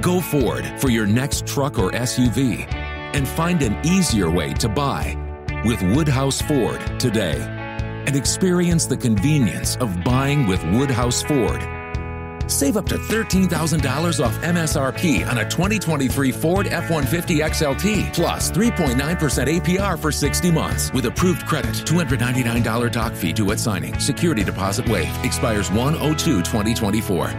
Go Ford for your next truck or SUV and find an easier way to buy with Woodhouse Ford today and experience the convenience of buying with Woodhouse Ford. Save up to $13,000 off MSRP on a 2023 Ford F-150 XLT, plus 3.9% APR for 60 months with approved credit. $299 doc fee due at signing. Security deposit waived. Expires 1/02/2024.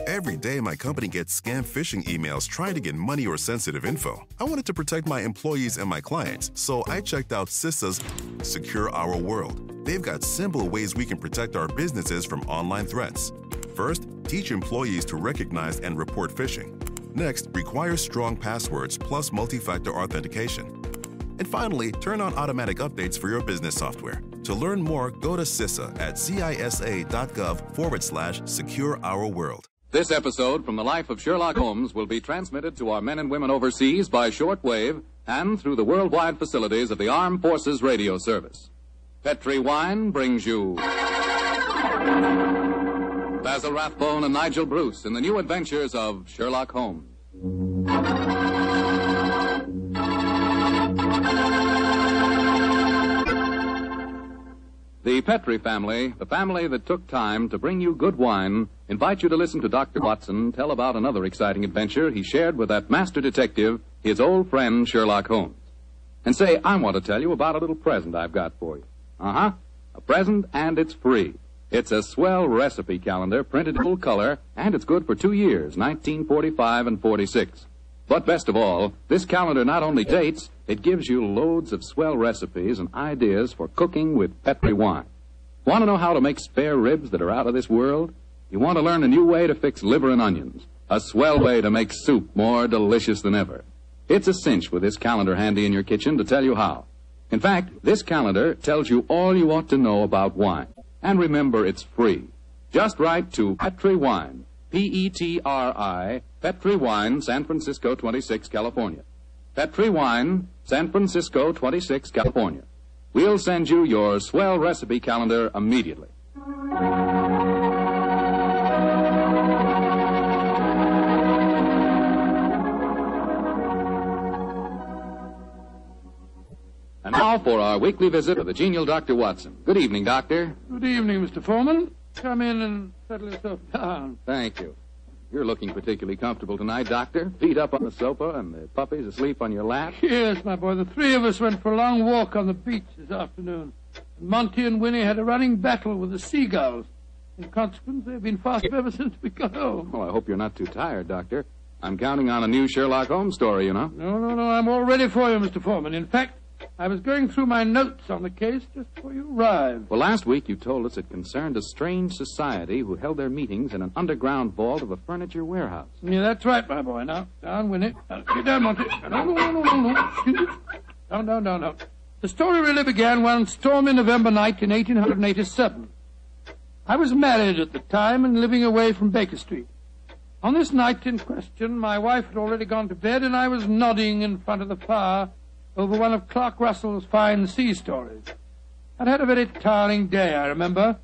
Every day, my company gets scam phishing emails trying to get money or sensitive info. I wanted to protect my employees and my clients, so I checked out CISA's Secure Our World. They've got simple ways we can protect our businesses from online threats. First, teach employees to recognize and report phishing. Next, require strong passwords plus multi-factor authentication. And finally, turn on automatic updates for your business software. To learn more, go to CISA at cisa.gov/Secure Our World. This episode from the life of Sherlock Holmes will be transmitted to our men and women overseas by shortwave and through the worldwide facilities of the Armed Forces Radio Service. Petri Wine brings you Basil Rathbone and Nigel Bruce in the new adventures of Sherlock Holmes. The Petri family, the family that took time to bring you good wine, invite you to listen to Dr. Watson tell about another exciting adventure he shared with that master detective, his old friend Sherlock Holmes. And say, I want to tell you about a little present I've got for you. A present, and it's free. It's a swell recipe calendar printed in full color, and it's good for 2 years, 1945 and 46. But best of all, this calendar not only dates, it gives you loads of swell recipes and ideas for cooking with Petri wine. Want to know how to make spare ribs that are out of this world? You want to learn a new way to fix liver and onions, a swell way to make soup more delicious than ever. It's a cinch with this calendar handy in your kitchen to tell you how. In fact, this calendar tells you all you ought to know about wine. And remember, it's free. Just write to Petri Wine, P-E-T-R-I, Petri Wine, San Francisco 26, California. Petri Wine, San Francisco 26, California. We'll send you your swell recipe calendar immediately. And now for our weekly visit to the genial Dr. Watson. Good evening, Doctor. Good evening, Mr. Foreman. Come in and settle yourself down. Thank you. You're looking particularly comfortable tonight, Doctor. Feet up on the sofa and the puppies asleep on your lap. Yes, my boy. The three of us went for a long walk on the beach this afternoon. And Monty and Winnie had a running battle with the seagulls. In consequence, they've been fast ever since we got home. Well, I hope you're not too tired, Doctor. I'm counting on a new Sherlock Holmes story, you know. No. I'm all ready for you, Mr. Foreman. In fact, I was going through my notes on the case just before you arrived. Well, last week you told us it concerned a strange society who held their meetings in an underground vault of a furniture warehouse. Yeah, that's right, my boy. Now, down, Winnie. Get down, Monty. No. Down. The story really began one stormy November night in 1887. I was married at the time and living away from Baker Street. On this night in question, my wife had already gone to bed, and I was nodding in front of the fire over one of Clark Russell's fine sea stories. I'd had a very tiring day, I remember.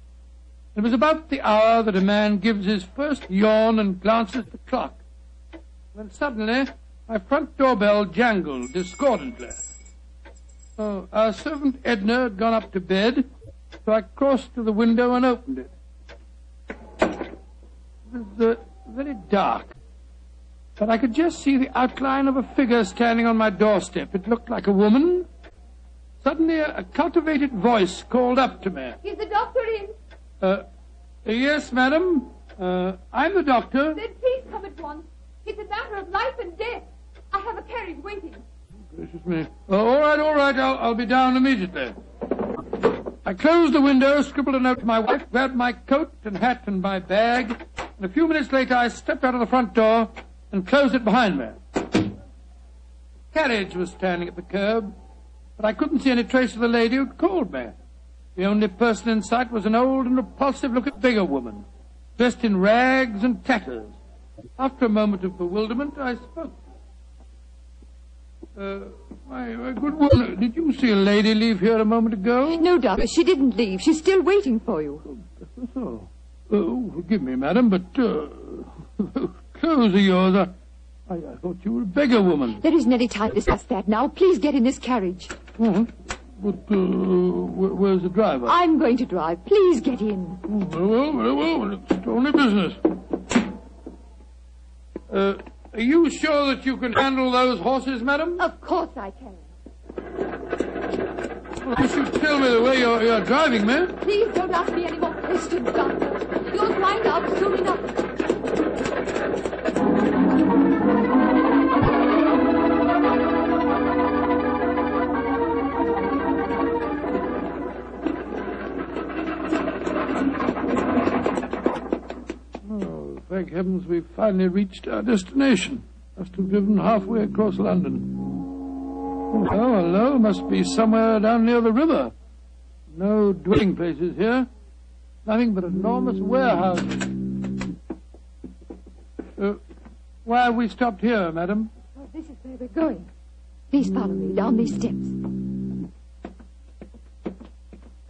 It was about the hour that a man gives his first yawn and glances at the clock, when suddenly my front doorbell jangled discordantly. Our servant Edna had gone up to bed, so I crossed to the window and opened it. It was very dark, but I could just see the outline of a figure standing on my doorstep. It looked like a woman. Suddenly, a cultivated voice called up to me. Is the doctor in? Yes, madam. I'm the doctor. Then please come at once. It's a matter of life and death. I have a carriage waiting. Gracious me. All right. I'll be down immediately. I closed the window, scribbled a note to my wife, grabbed my coat and hat and my bag, and a few minutes later I stepped out of the front door and closed it behind me. The carriage was standing at the curb, but I couldn't see any trace of the lady who'd called me. The only person in sight was an old and repulsive-looking bigger woman, dressed in rags and tatters. After a moment of bewilderment, I spoke. My good woman, did you see a lady leave here a moment ago? No, Doctor, she didn't leave. She's still waiting for you. Oh, forgive me, madam, but clothes are yours? I thought you were a beggar woman. There isn't any time to discuss that now. Please get in this carriage. Oh, but where's the driver? I'm going to drive. Please get in. Oh, very well. It's only business. Are you sure that you can handle those horses, madam? Of course I can. Well, you should tell me the way you're driving, ma'am. Please don't ask me any more questions, Doctor. You'll find out soon enough. Oh, thank heavens we've finally reached our destination. Must have driven halfway across London. Oh, hello. Must be somewhere down near the river. No dwelling places here. Nothing but enormous warehouses. Why have we stopped here, madam? Oh, this is where we're going. Please follow me down these steps.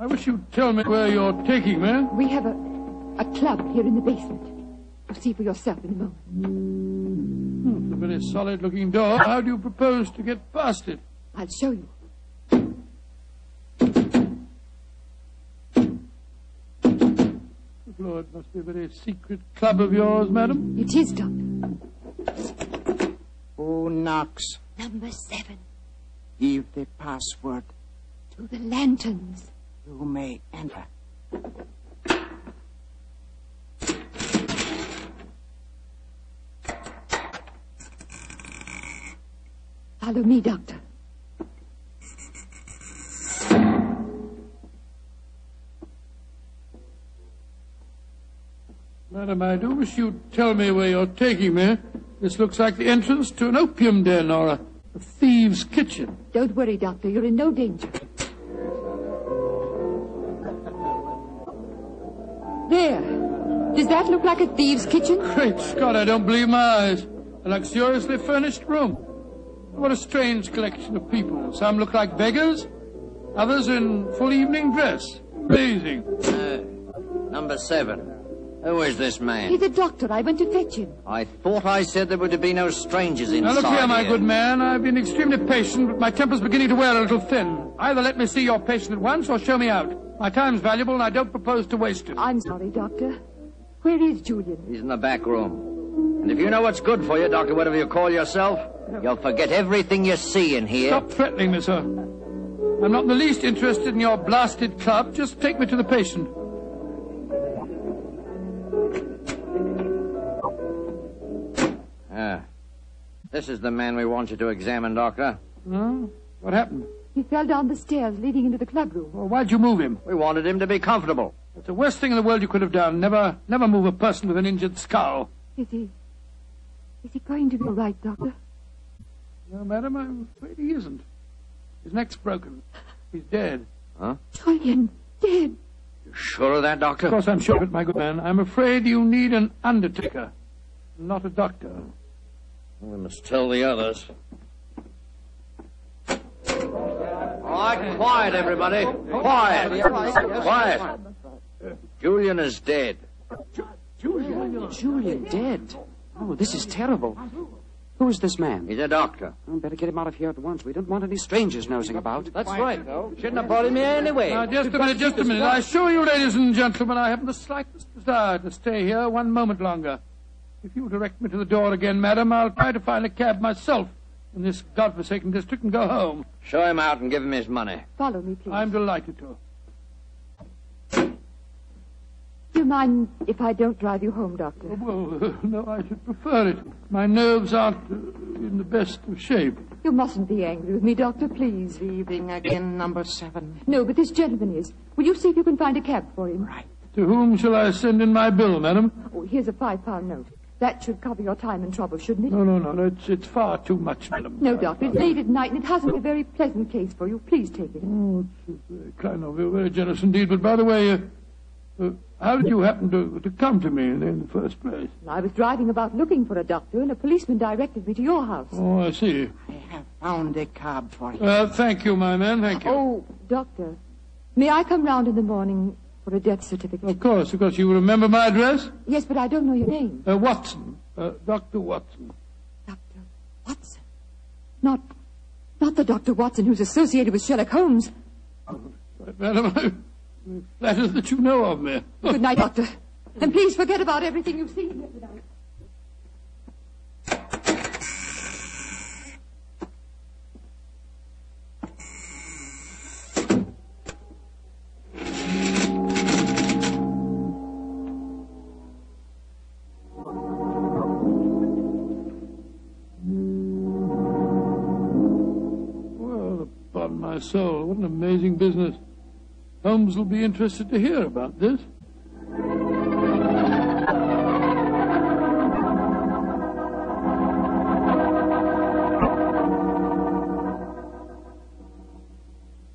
I wish you'd tell me where you're taking me. We have a club here in the basement. You'll see for yourself in a moment. It's a very solid-looking door. How do you propose to get past it? I'll show you. Lord, it must be a very secret club of yours, madam. It is, Doctor. Who knocks? Number 7. Give the password. To the lanterns. You may enter. Follow me, Doctor. Madam, I do wish you'd tell me where you're taking me. This looks like the entrance to an opium den or a thieves' kitchen. Don't worry, Doctor. You're in no danger. There. Does that look like a thieves' kitchen? Great Scott, I don't believe my eyes. A luxuriously furnished room. What a strange collection of people. Some look like beggars, others in full evening dress. Amazing. Number 7. Who is this man? He's a doctor. I went to fetch him. I thought I said there were to be no strangers inside. Now look here, my here. good man. I've been extremely patient, but my temper's beginning to wear a little thin. Either let me see your patient at once or show me out. My time's valuable and I don't propose to waste it. I'm sorry, Doctor. Where is Julian? He's in the back room. And if you know what's good for you, Doctor, whatever you call yourself, you'll forget everything you see in here. Stop threatening me, sir. I'm not in the least interested in your blasted club. Just take me to the patient. This is the man we want you to examine, Doctor. Huh? What happened? He fell down the stairs leading into the club room. Well, why'd you move him? We wanted him to be comfortable. It's the worst thing in the world you could have done. Never move a person with an injured skull. Is he going to be all right, Doctor? No, madam, I'm afraid he isn't. His neck's broken. He's dead. Huh? Julian, dead. You sure of that, Doctor? Of course I'm sure of it, my good man. I'm afraid you need an undertaker, not a doctor. We must tell the others. All right, quiet, everybody. Quiet. Quiet. Julian is dead. Julian dead? Oh, this is terrible. Who is this man? He's a doctor. Oh, better get him out of here at once. We don't want any strangers nosing about. That's right, though. Shouldn't have brought him here anyway. Now, just a minute. I assure you, ladies and gentlemen, I haven't the slightest desire to stay here one moment longer. If you'll direct me to the door again, madam, I'll try to find a cab myself in this godforsaken district and go home. Show him out and give him his money. Follow me, please. I'm delighted to. Do you mind if I don't drive you home, Doctor? Well, no, I should prefer it. My nerves aren't in the best of shape. You mustn't be angry with me, Doctor, please. Leaving again, number 7. No, but this gentleman is. Will you see if you can find a cab for him? Right. To whom shall I send in my bill, madam? Oh, here's a £5 note. That should cover your time and trouble, shouldn't it? No, it's far too much, madam. No, Doctor, it's late at night and it hasn't a very pleasant case for you. Please take it. Oh, it's very kind of you, very generous indeed. But by the way, how did you happen to come to me in the first place? I was driving about looking for a doctor and a policeman directed me to your house. Oh, I see. I have found a cab for you. Thank you, my man, thank you. Oh, Doctor, may I come round in the morning for a death certificate? Of course. You remember my address? Yes, but I don't know your name. Watson. Dr. Watson. Dr. Watson? Not the Dr. Watson who's associated with Sherlock Holmes. Madam, I'm flattered that you know of me. Good night, Doctor. And please forget about everything you've seen here tonight. My soul, what an amazing business. Holmes will be interested to hear about this.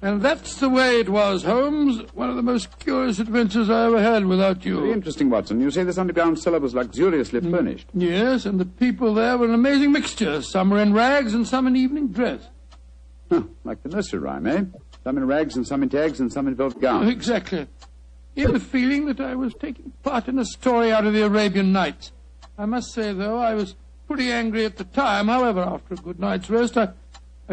And that's the way it was, Holmes. One of the most curious adventures I ever had without you. Very interesting, Watson. You say this underground cellar was luxuriously furnished. Yes, and the people there were an amazing mixture. Some were in rags and some in evening dress. Huh, like the nursery rhyme, eh? Some in rags and some in tags and some in velvet gowns. Exactly. You have the feeling that I was taking part in a story out of the Arabian Nights. I must say, though, I was pretty angry at the time. However, after a good night's rest, I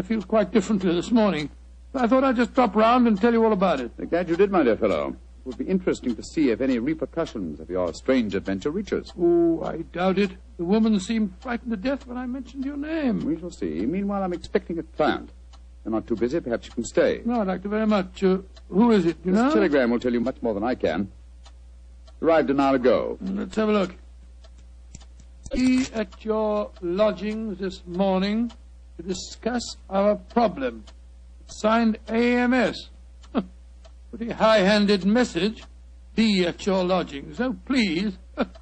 feel quite differently this morning. I thought I'd just drop round and tell you all about it. Glad you did, my dear fellow. It would be interesting to see if any repercussions of your strange adventure reach us. Oh, I doubt it. The woman seemed frightened to death when I mentioned your name. We shall see. Meanwhile, I'm expecting a client. You're not too busy. Perhaps you can stay. No, I'd like to very much. Who is it, you know? This telegram will tell you much more than I can. Arrived an hour ago. Let's have a look. Be at your lodgings this morning to discuss our problem. Signed AMS. Pretty high-handed message. Be at your lodgings. Oh, please. What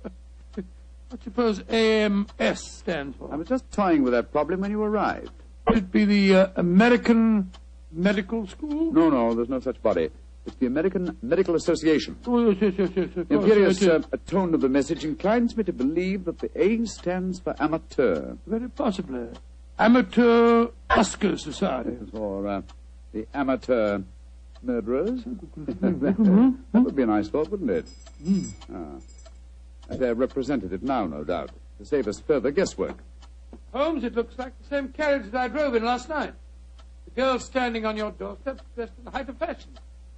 do you suppose AMS stands for? I was just toying with that problem when you arrived. Would it be the American Medical School? No, there's no such body. It's the American Medical Association. Oh, yes. The imperious tone of the message inclines me to believe that the A stands for amateur. Very possibly. Amateur Oscar Society. Or the amateur murderers. That would be a nice thought, wouldn't it? Their representative now, no doubt, to save us further guesswork. Holmes, it looks like the same carriage that I drove in last night. The girl standing on your doorstep, dressed in the height of fashion.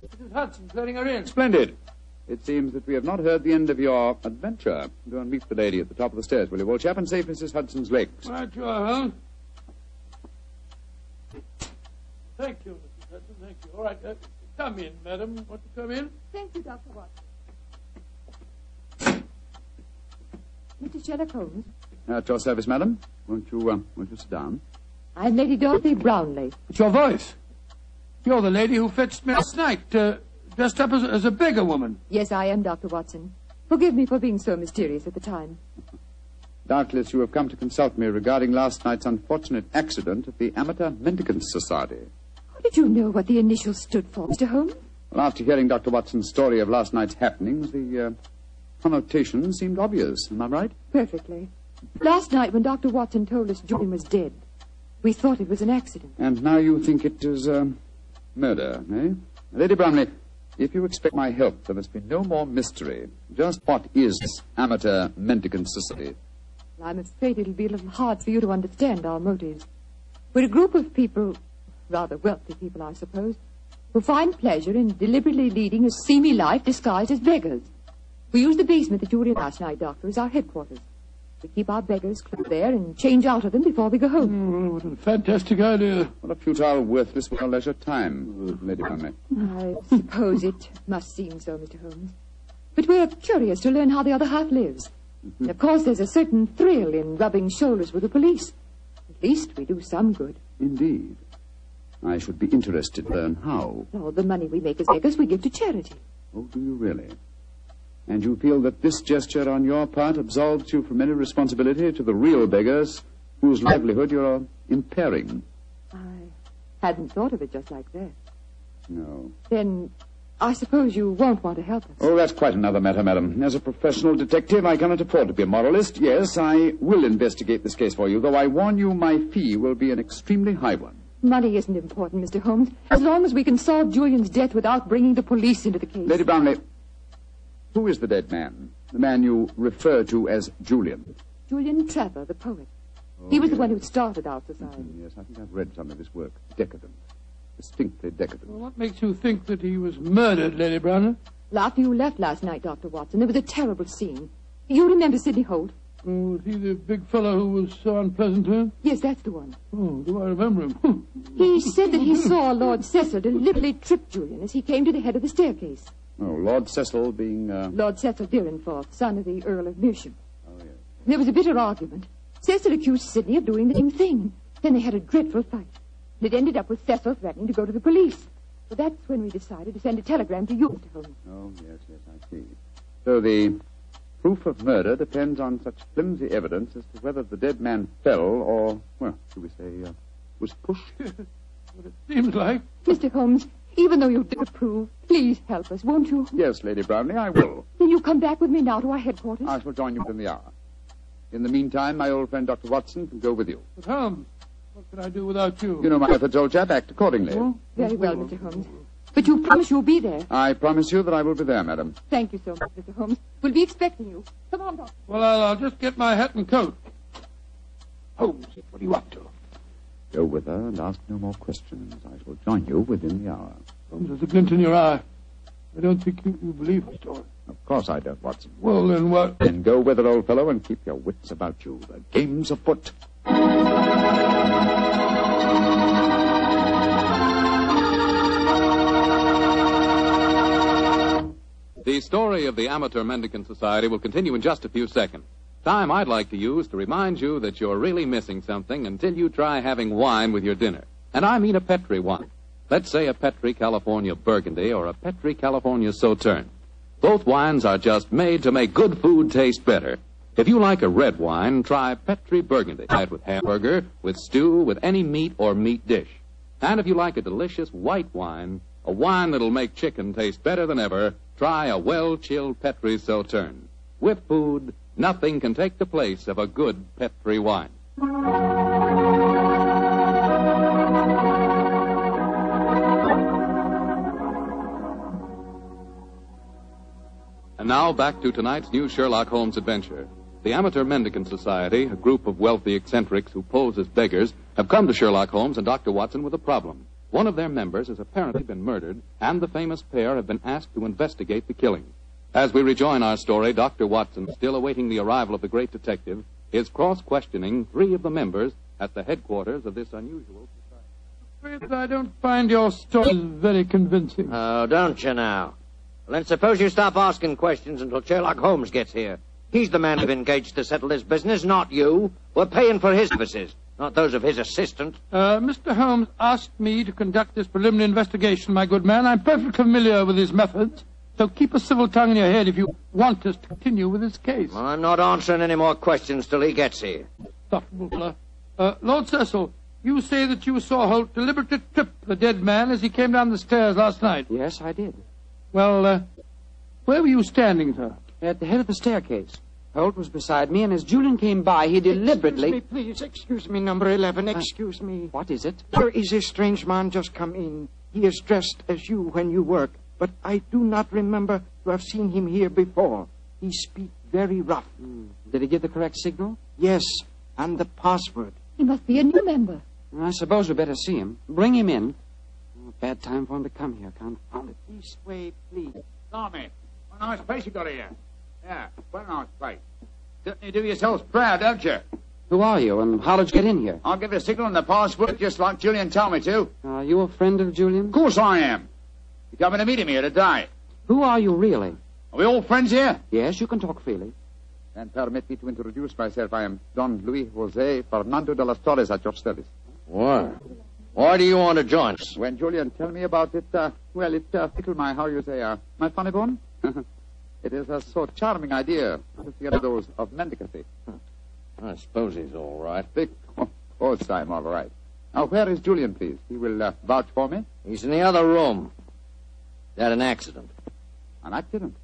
Mrs. Hudson's letting her in. Splendid. It seems that we have not heard the end of your adventure. Go and meet the lady at the top of the stairs, will you, old chap, and save Mrs. Hudson's legs. Right, you are, Holmes. Thank you, Mrs. Hudson, thank you. All right, come in, madam. Want to come in? Thank you, Dr. Watson. Mr. Sherlock Holmes? At your service, madam. Won't you sit down? I'm Lady Dorothy Brownlee. It's your voice. You're the lady who fetched me last night, dressed up as a beggar woman. Yes, I am, Dr. Watson. Forgive me for being so mysterious at the time. Doubtless you have come to consult me regarding last night's unfortunate accident at the Amateur Mendicant Society. How did you know what the initials stood for, Mr. Holmes? Well, after hearing Dr. Watson's story of last night's happenings, the connotation seemed obvious. Am I right? Perfectly. Last night, when Dr. Watson told us Julian was dead, we thought it was an accident. And now you think it is murder, eh? Lady Brownlee, if you expect my help, there must be no more mystery. Just what is this Amateur Mendicant Society? Well, I'm afraid it'll be a little hard for you to understand our motives. We're a group of people, rather wealthy people, I suppose, who find pleasure in deliberately leading a seamy life disguised as beggars. We use the basement that you were in last night, Doctor, as our headquarters. We keep our beggars clothed there and change out of them before we go home. Oh, what a fantastic idea. What a futile, worthless, well leisure time, Lady Brownlee. I suppose it must seem so, Mr. Holmes. But we're curious to learn how the other half lives. And of course, there's a certain thrill in rubbing shoulders with the police. At least we do some good. Indeed. I should be interested to learn how. All the money we make as beggars we give to charity. Oh, do you really? And you feel that this gesture on your part absolves you from any responsibility to the real beggars whose livelihood you're impairing? I hadn't thought of it just like that. No. Then I suppose you won't want to help us. Oh, that's quite another matter, madam. As a professional detective, I cannot afford to be a moralist. Yes, I will investigate this case for you, though I warn you my fee will be an extremely high one. Money isn't important, Mr. Holmes, as long as we can solve Julian's death without bringing the police into the case. Lady Brownlee, who is the dead man? The man you refer to as Julian? Julian Trevor, the poet. He was the one who started our society. Yes, I think I've read some of his work. Decadent. Distinctly decadent. Well, what makes you think that he was murdered, Lady Brownlow? Well, after you left last night, Dr. Watson, there was a terrible scene. You remember Sidney Holt? Oh, was he the big fellow who was so unpleasant to him? Yes, that's the one. Oh, do I remember him? He said that he saw Lord Cecil deliberately trip Julian as he came to the head of the staircase. Oh, Lord Cecil being... Lord Cecil Dyrenforth, son of the Earl of Mersham. Oh, yes. There was a bitter argument. Cecil accused Sidney of doing the same thing. Then they had a dreadful fight. It ended up with Cecil threatening to go to the police. So that's when we decided to send a telegram to you, Mr. Holmes. Oh, yes, I see. So the proof of murder depends on such flimsy evidence as to whether the dead man fell or, well, shall we say, was pushed? What it seems like. Mr. Holmes, even though you disapprove, please help us, won't you? Yes, Lady Brownlee, I will. Will you come back with me now to our headquarters? I shall join you within the hour. In the meantime, my old friend Dr. Watson can go with you. But Holmes, what can I do without you? You know my methods, old chap. Act accordingly. Oh? Very well, Mr. Holmes. But you promise you'll be there. I promise you that I will be there, madam. Thank you so much, Mr. Holmes. We'll be expecting you. Come on, Doctor. Well, I'll just get my hat and coat. Holmes, what are you up to? Go with her and ask no more questions. I shall join you within the hour. Holmes, there's a glint in your eye. I don't think you believe the story. Of course I don't, Watson. Well, then what? Then go with her, old fellow, and keep your wits about you. The game's afoot. The story of the Amateur Mendicant Society will continue in just a few seconds. Time I'd like to use to remind you that you're really missing something until you try having wine with your dinner. And I mean a Petri wine. Let's say a Petri California Burgundy or a Petri California Sauterne. Both wines are just made to make good food taste better. If you like a red wine, try Petri Burgundy. Try it with hamburger, with stew, with any meat or meat dish. And if you like a delicious white wine, a wine that'll make chicken taste better than ever, try a well-chilled Petri Sauterne. With food, nothing can take the place of a good Petri wine. And now back to tonight's new Sherlock Holmes adventure. The Amateur Mendicant Society, a group of wealthy eccentrics who pose as beggars, have come to Sherlock Holmes and Dr. Watson with a problem. One of their members has apparently been murdered, and the famous pair have been asked to investigate the killing. As we rejoin our story, Dr. Watson, still awaiting the arrival of the great detective, is cross-questioning three of the members at the headquarters of this unusual society. Afraid I don't find your story very convincing. Oh, don't you now? Well, then suppose you stop asking questions until Sherlock Holmes gets here. He's the man we've engaged to settle this business, not you. We're paying for his services, not those of his assistant. Mr. Holmes asked me to conduct this preliminary investigation, my good man. I'm perfectly familiar with his methods. So keep a civil tongue in your head if you want us to continue with this case. Well, I'm not answering any more questions till he gets here. Insufferable fellow. Lord Cecil, you say that you saw Holt deliberately trip the dead man as he came down the stairs last night. Yes, I did. Well, where were you standing, sir? At the head of the staircase. Holt was beside me, and as Julian came by, he deliberately... Excuse me, number 11, excuse me. What is it? There is a strange man just come in. He is dressed as you when you work, but I do not remember to have seen him here before. He speaks very rough. Did he give the correct signal? Yes, and the password. He must be a new member. I suppose we better see him. Bring him in. Oh, bad time for him to come here. Confound it. This way, please. Tommy, what a nice place you got here. Yeah, what a nice place. Certainly do yourselves proud, don't you? Who are you, and how did you get in here? I'll give the signal and the password just like Julian told me to. Are you a friend of Julian? Of course I am. You coming to meet him here today? Who are you, really? Are we all friends here? Yes, you can talk freely. Then permit me to introduce myself. I am Don Luis Jose Fernando de las Torres at your service. Why? Why do you want to join us? When Julian tell me about it, it tickled my, my funny bone. It is a so charming idea to see those of mendicancy. I suppose he's all right. Of course I'm all right. Now, where is Julian, please? He will vouch for me. He's in the other room. He had an accident. An accident?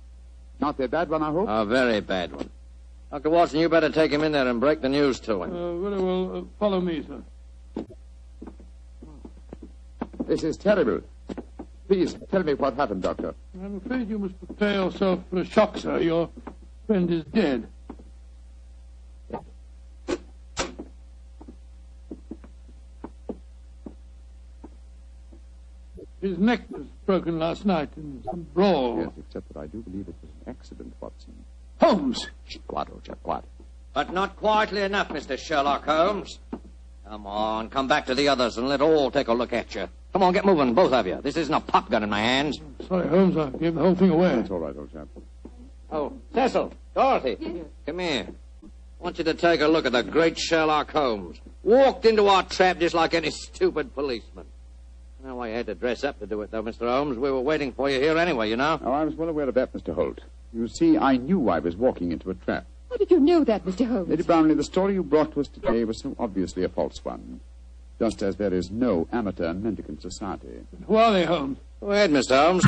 Not a bad one, I hope? A very bad one. Dr. Watson, you better take him in there and break the news to him. Very well. Follow me, sir. This is terrible. Please, tell me what happened, Doctor. I'm afraid you must prepare yourself for a shock, sir. Your friend is dead. His neck was broken last night in some brawl. Yes, except that I do believe it was an accident, Watson. Holmes! Quiet, old chap, quiet. But not quietly enough, Mr. Sherlock Holmes. Come on, come back to the others and let all take a look at you. Come on, get moving, both of you. This isn't a pop gun in my hands. Sorry, Holmes, I gave the whole thing away. That's all right, old chap. Oh, Cecil, Dorothy, come here. I want you to take a look at the great Sherlock Holmes. Walked into our trap just like any stupid policeman. Well, I had to dress up to do it, though, Mr. Holmes. We were waiting for you here anyway, you know. Oh, I was well aware of that, Mr. Holt. You see, I knew I was walking into a trap. How did you know that, Mr. Holmes? Lady Brownlee, the story you brought to us today was so obviously a false one. Just as there is no amateur mendicant society. Who are they, Holmes? Go ahead, Mr. Holmes.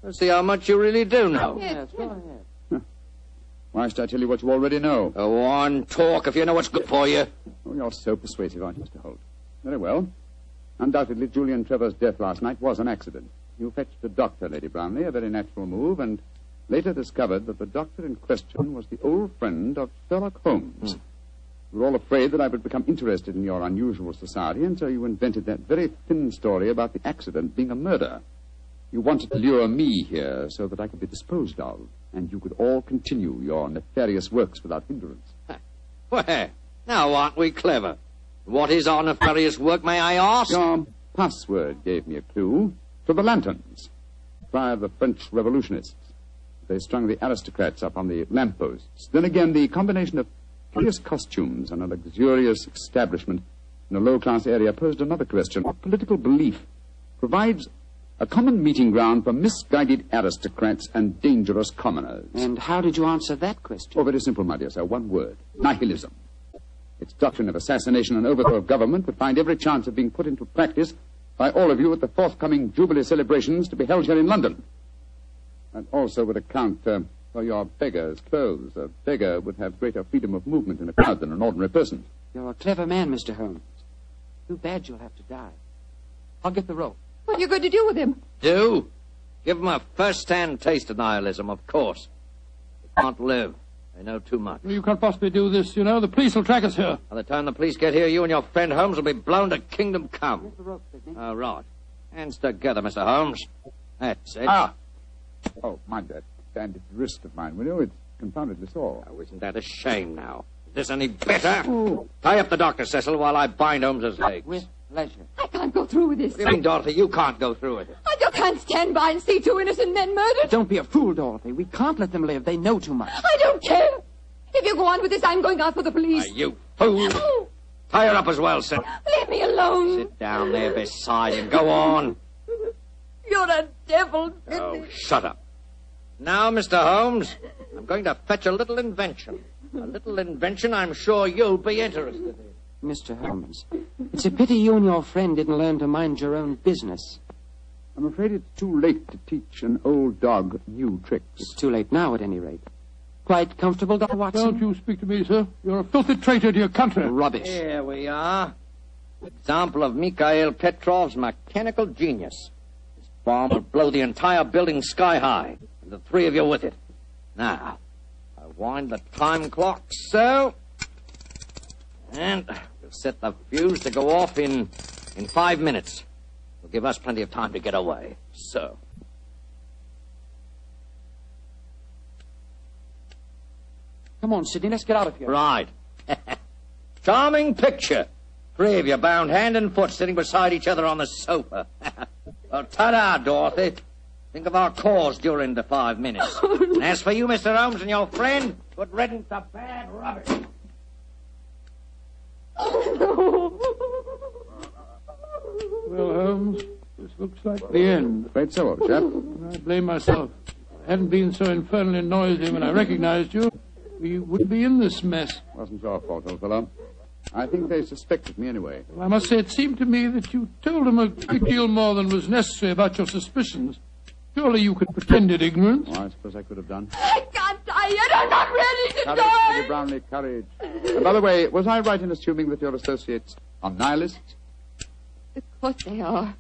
Let's see how much you really do know. Yes, go ahead. Why should I tell you what you already know? Go on, talk if you know what's good for you. Oh, you're so persuasive, aren't you, Mr. Holt? Very well. Undoubtedly, Julian Trevor's death last night was an accident. You fetched a doctor, Lady Brownlee, a very natural move, and later discovered that the doctor in question was the old friend of Sherlock Holmes. You were all afraid that I would become interested in your unusual society, and so you invented that very thin story about the accident being a murder. You wanted to lure me here so that I could be disposed of, and you could all continue your nefarious works without hindrance. Well, now aren't we clever? What is our nefarious work, may I ask? Your password gave me a clue to the lanterns. Prior to the French revolutionists. They strung the aristocrats up on the lampposts. Then again, the combination of curious costumes and a luxurious establishment in a low-class area posed another question. What political belief provides a common meeting ground for misguided aristocrats and dangerous commoners? And how did you answer that question? Oh, very simple, my dear sir. One word. Nihilism. Its doctrine of assassination and overthrow of government would find every chance of being put into practice by all of you at the forthcoming Jubilee celebrations to be held here in London. And also would account for your beggar's clothes. A beggar would have greater freedom of movement in a crowd than an ordinary person. You're a clever man, Mr. Holmes. Too bad you'll have to die. I'll get the rope. What are you going to do with him? Do? Give him a first-hand taste of nihilism, of course. They can't live. They know too much. You can't possibly do this, you know. The police will track us here. By the time the police get here, you and your friend Holmes will be blown to kingdom come. Here's the rope, Sidney. Oh, right. Hands together, Mr. Holmes. That's it. Ah! Oh, mind that bandaged wrist of mine, will you? It's confoundedly sore. Oh, isn't that a shame now? Is this any better? Tie up the doctor, Cecil, while I bind Holmes's legs. With pleasure. I can't go through with this. You mean, Dorothy, you can't go through with it. I just can't stand by and see two innocent men murdered. Don't be a fool, Dorothy. We can't let them live. They know too much. I don't care. If you go on with this, I'm going out for the police. You fool. Tie her up as well, sir. Leave me alone. Sit down there beside him. Go on. You're a devil. Oh, shut up. Now, Mr. Holmes, I'm going to fetch a little invention. A little invention I'm sure you'll be interested in. Mr. Holmes, it's a pity you and your friend didn't learn to mind your own business. I'm afraid it's too late to teach an old dog new tricks. It's too late now, at any rate. Quite comfortable, Dr. Watson? Don't you speak to me, sir. You're a filthy traitor to your country. Rubbish. Here we are. Example of Mikhail Petrov's mechanical genius. This bomb will blow the entire building sky high, and the three of you with it. Now, I wind the time clock so, and we'll set the fuse to go off in 5 minutes. It'll give us plenty of time to get away. So. Come on, Sidney, let's get out of here. Right. Charming picture. Three of you bound hand and foot sitting beside each other on the sofa. Well, ta-da, Dorothy. Think of our cause during the 5 minutes. And as for you, Mr. Holmes, and your friend, good riddance to bad rubbish. Well, Holmes, this looks like the end. Afraid so, old chap. I blame myself. If I hadn't been so infernally noisy when I recognized you, we wouldn't be in this mess. Wasn't your fault, old fellow. I think they suspected me anyway. Well, I must say it seemed to me that you told them a great deal more than was necessary about your suspicions. Surely you could pretended ignorance. Oh, I suppose I could have done. I can't die yet. I'm not ready to Courage, die. Lady Brownlee, courage. And by the way, was I right in assuming that your associates are nihilists? Of course they are.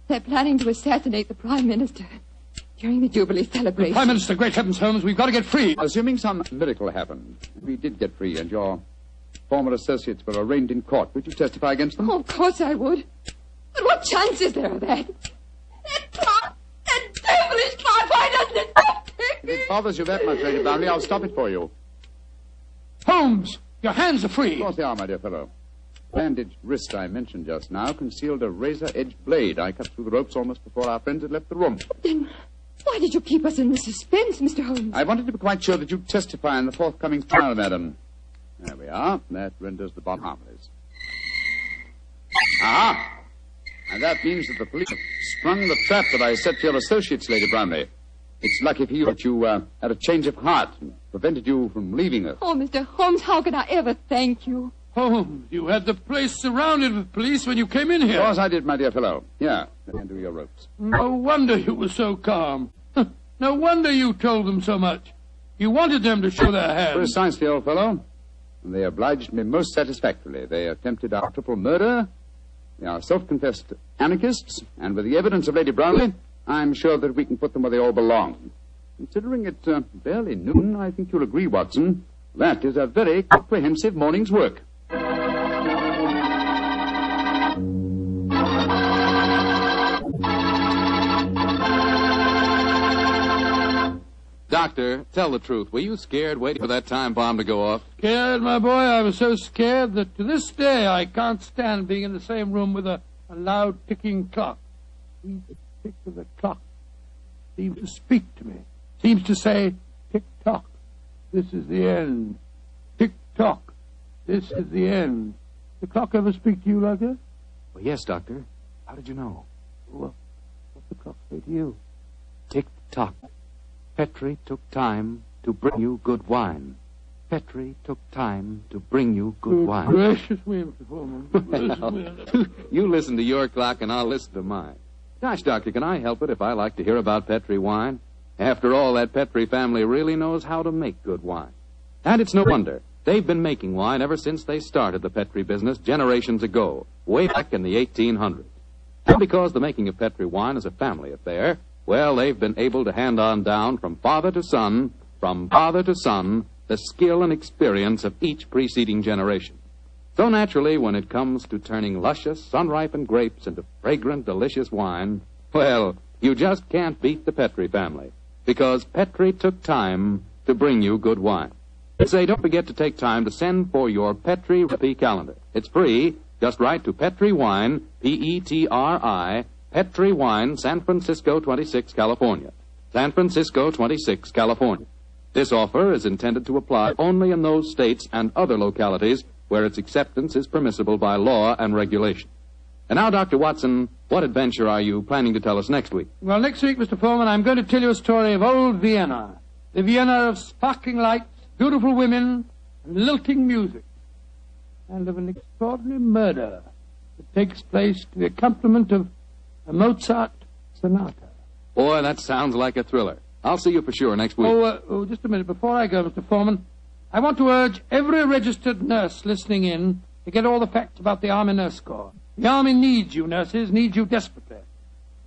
They're planning to assassinate the Prime Minister during the Jubilee celebration. Prime Minister, great heavens, Holmes, we've got to get free. Assuming some miracle happened, we did get free and your former associates were arraigned in court, would you testify against them? Oh, of course I would. But what chance is there of that? If it bothers you that much, Lady Brownlee, I'll stop it for you. Holmes, your hands are free. Of course they are, my dear fellow. Bandaged wrist I mentioned just now concealed a razor-edged blade I cut through the ropes almost before our friends had left the room. Then why did you keep us in the suspense, Mr. Holmes? I wanted to be quite sure that you'd testify in the forthcoming trial, madam. There we are. That renders the bomb harmless. Ah! And that means that the police have sprung the trap that I set for your associates, Lady Brownlee. It's lucky for you that you had a change of heart and prevented you from leaving us. Oh, Mr. Holmes, how can I ever thank you? Holmes, you had the place surrounded with police when you came in here. Of course I did, my dear fellow. Here, undo your ropes. No wonder you were so calm. No wonder you told them so much. You wanted them to show their hands. Precisely, old fellow. And they obliged me most satisfactorily. They attempted our triple murder. They are self-confessed anarchists. And with the evidence of Lady Brownlee, I'm sure that we can put them where they all belong. Considering it barely noon, I think you'll agree, Watson, that is a very comprehensive morning's work. Doctor, tell the truth. Were you scared waiting for that time bomb to go off? Scared, my boy? I was so scared that to this day I can't stand being in the same room with a loud ticking clock. Each tick of the clock seems to speak to me. Seems to say, tick-tock, this is the end. Tick-tock, this is the end. Did the clock ever speak to you like that? Well, yes, Doctor. How did you know? Well, what's the clock say to you? Tick-tock. Petri took time to bring you good wine. Petri took time to bring you good wine. Gracious me, Mr. Foreman. You listen to your clock and I'll listen to mine. Gosh, Doctor, can I help it if I like to hear about Petri wine? After all, that Petri family really knows how to make good wine. And it's no wonder. They've been making wine ever since they started the Petri business generations ago, way back in the 1800s. And because the making of Petri wine is a family affair, well, they've been able to hand on down from father to son, the skill and experience of each preceding generation. So naturally, when it comes to turning luscious, sun-ripened grapes into fragrant, delicious wine, well, you just can't beat the Petri family, because Petri took time to bring you good wine. Say, don't forget to take time to send for your Petri recipe calendar. It's free. Just write to Petri Wine, P-E-T-R-I, Petri Wine, San Francisco 26, California. San Francisco 26, California. This offer is intended to apply only in those states and other localities where its acceptance is permissible by law and regulation. And now, Dr. Watson, what adventure are you planning to tell us next week? Well, next week, Mr. Foreman, I'm going to tell you a story of old Vienna. The Vienna of sparkling lights, beautiful women, and lilting music. And of an extraordinary murder that takes place to the accompaniment of a Mozart sonata. Boy, that sounds like a thriller. I'll see you for sure next week. Just a minute. Before I go, Mr. Foreman, I want to urge every registered nurse listening in to get all the facts about the Army Nurse Corps. The Army needs you, nurses, needs you desperately.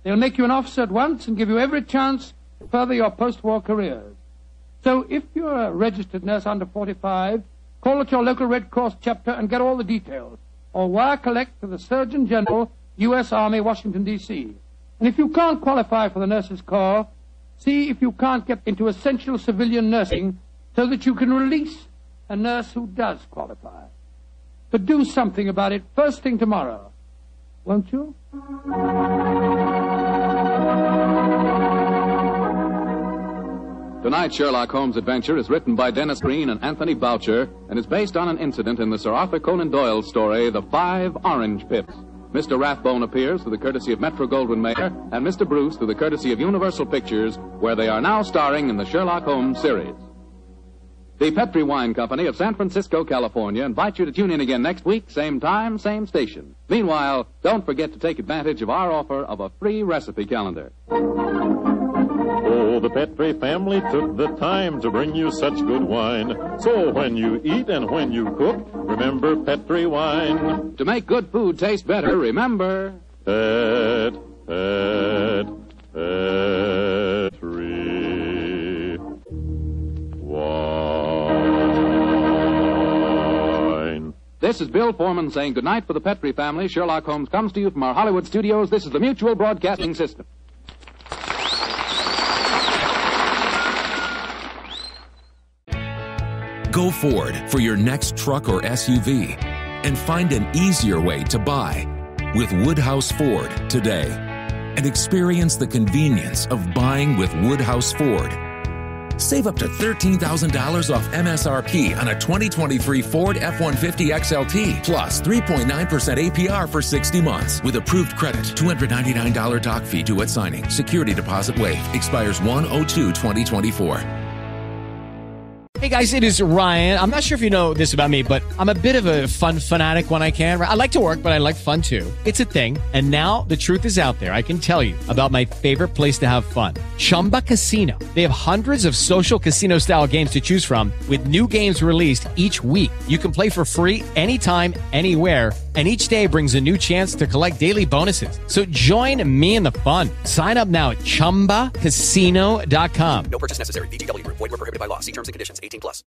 They'll make you an officer at once and give you every chance to further your post-war careers. So if you're a registered nurse under 45, call at your local Red Cross chapter and get all the details. Or wire collect to the Surgeon General, U.S. Army, Washington, D.C. And if you can't qualify for the Nurses Corps, see if you can't get into essential civilian nursing so that you can release a nurse who does qualify. But do something about it first thing tomorrow, won't you? Tonight's Sherlock Holmes adventure is written by Dennis Green and Anthony Boucher and is based on an incident in the Sir Arthur Conan Doyle story, The 5 Orange Pips. Mr. Rathbone appears through the courtesy of Metro-Goldwyn-Mayer and Mr. Bruce through the courtesy of Universal Pictures, where they are now starring in the Sherlock Holmes series. The Petri Wine Company of San Francisco, California, invites you to tune in again next week, same time, same station. Meanwhile, don't forget to take advantage of our offer of a free recipe calendar. Oh, the Petri family took the time to bring you such good wine. So when you eat and when you cook, remember Petri wine. To make good food taste better, remember... Petri wine. This is Bill Foreman saying goodnight for the Petri family. Sherlock Holmes comes to you from our Hollywood studios. This is the Mutual Broadcasting System. Go Ford for your next truck or SUV and find an easier way to buy with Woodhouse Ford today and experience the convenience of buying with Woodhouse Ford. Save up to $13,000 off MSRP on a 2023 Ford F-150 XLT, plus 3.9% APR for 60 months with approved credit. $299 doc fee due at signing. Security deposit waived. Expires 1/02/2024. Hey guys, it is Ryan. I'm not sure if you know this about me, but I'm a bit of a fun fanatic when I can. I like to work, but I like fun too. It's a thing. And now the truth is out there. I can tell you about my favorite place to have fun. Chumba Casino. They have hundreds of social casino style games to choose from with new games released each week. You can play for free anytime, anywhere. And each day brings a new chance to collect daily bonuses. So join me in the fun. Sign up now at ChumbaCasino.com. No purchase necessary. VGW. Void where prohibited by law. See terms and conditions. 18+.